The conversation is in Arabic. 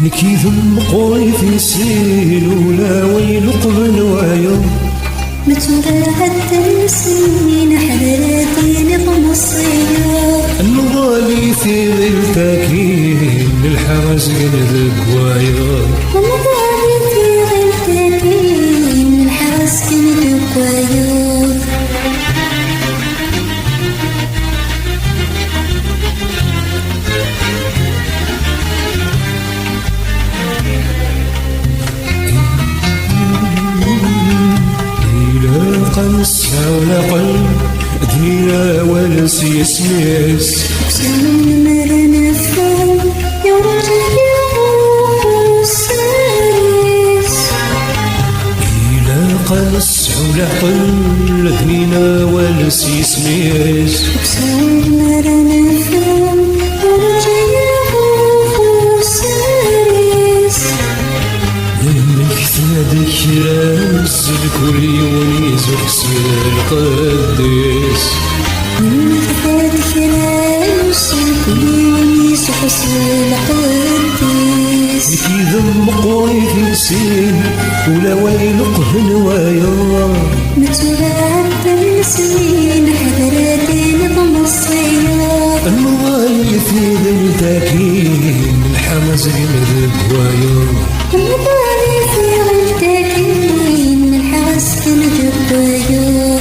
نكيذ مقوي في سين ولا ويل قبل ويوم متباعد السنين حضرتي نظم الصيام النضالي في غلتاكين للحرس قلب قوايا النضالي في غلتاكين للحرس قلب قوايا قنصها ولا قلب دنيا ولس يسميس بسلم مرنا فهم يا رجل يا الساريس إلا قنص ولا قلب دنيا ولس يسميس بسلم مرنا فهم يا رجل يا الساريس ذكرى كل يوم يزحس القديس كل يوم يزحس القديس كي مقوي في سين ولا ويل قهن ويا متباعد السنين حضرتي نظم الصيام النضالي في ذلتاكين الحمز قلب قوايا النضالي في غلتاكين الحرس قلب قوايا